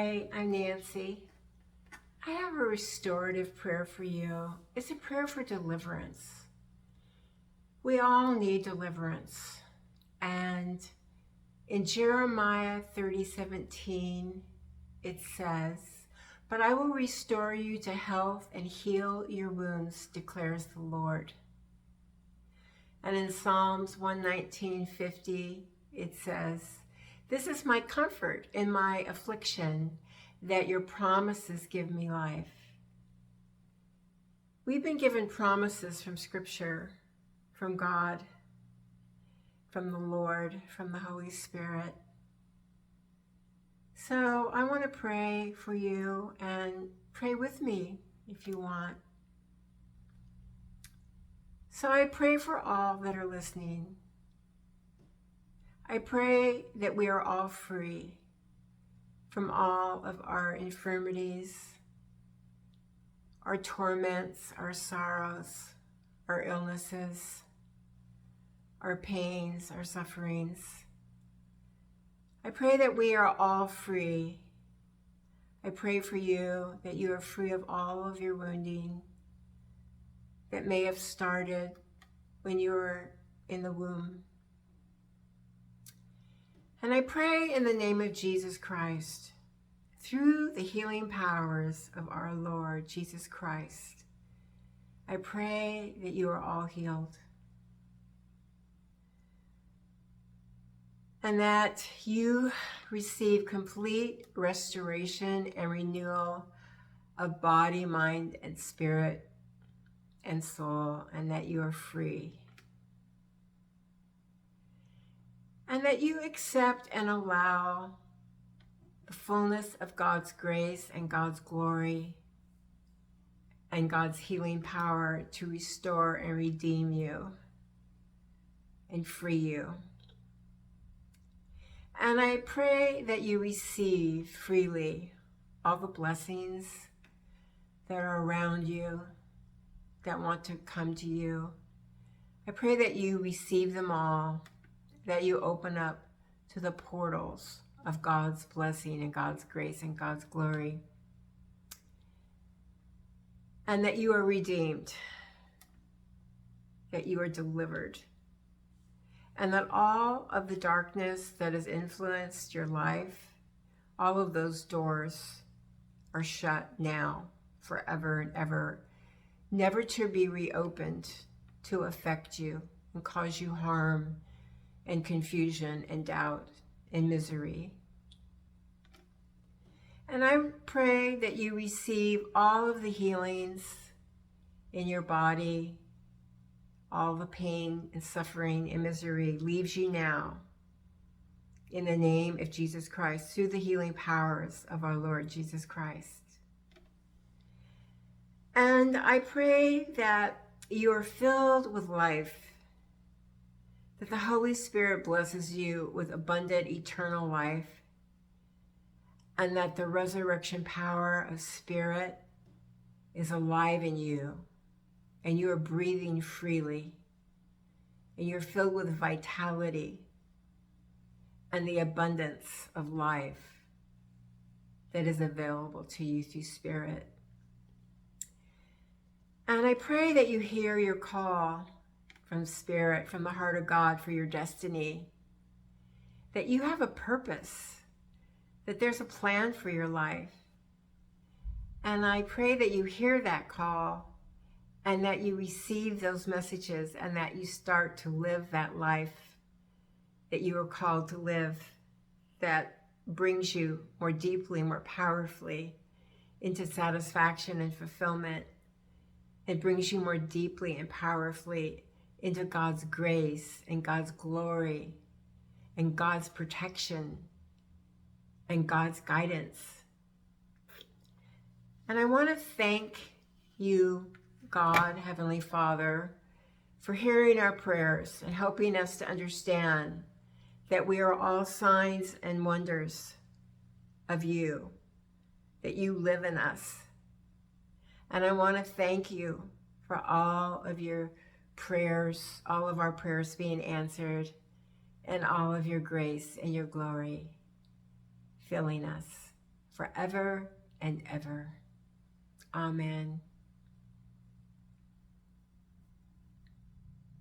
Hi, I'm Nancy. I have a restorative prayer for you. It's a prayer for deliverance. We all need deliverance. And in Jeremiah 30:17, it says, "But I will restore you to health and heal your wounds, declares the Lord." And in Psalms 119:50, it says, "This is my comfort in my affliction, that your promises give me life." We've been given promises from Scripture, from God, from the Lord, from the Holy Spirit. So I want to pray for you, and pray with me if you want. So I pray for all that are listening. I pray that we are all free from all of our infirmities, our torments, our sorrows, our illnesses, our pains, our sufferings. I pray that we are all free. I pray for you that you are free of all of your wounding that may have started when you were in the womb. And I pray in the name of Jesus Christ, through the healing powers of our Lord Jesus Christ, I pray that you are all healed. And that you receive complete restoration and renewal of body, mind, and spirit and soul, and that you are free. And that you accept and allow the fullness of God's grace and God's glory and God's healing power to restore and redeem you and free you. And I pray that you receive freely all the blessings that are around you, that want to come to you. I pray that you receive them all, that you open up to the portals of God's blessing and God's grace and God's glory, and that you are redeemed, that you are delivered, and that all of the darkness that has influenced your life, all of those doors are shut now, forever and ever, never to be reopened to affect you and cause you harm and confusion and doubt and misery. And I pray that you receive all of the healings in your body, all the pain and suffering and misery leaves you now, in the name of Jesus Christ, through the healing powers of our Lord Jesus Christ. And I pray that you are filled with life, that the Holy Spirit blesses you with abundant eternal life, and that the resurrection power of Spirit is alive in you, and you are breathing freely, and you're filled with vitality and the abundance of life that is available to you through Spirit. And I pray that you hear your call from Spirit, from the heart of God for your destiny, that you have a purpose, that there's a plan for your life. And I pray that you hear that call and that you receive those messages and that you start to live that life that you are called to live, that brings you more deeply, more powerfully into satisfaction and fulfillment. It brings you more deeply and powerfully into God's grace and God's glory and God's protection and God's guidance. And I want to thank you, God, Heavenly Father, for hearing our prayers and helping us to understand that we are all signs and wonders of you, that you live in us. And I want to thank you for all of your prayers, all of our prayers being answered, and all of your grace and your glory filling us forever and ever. Amen.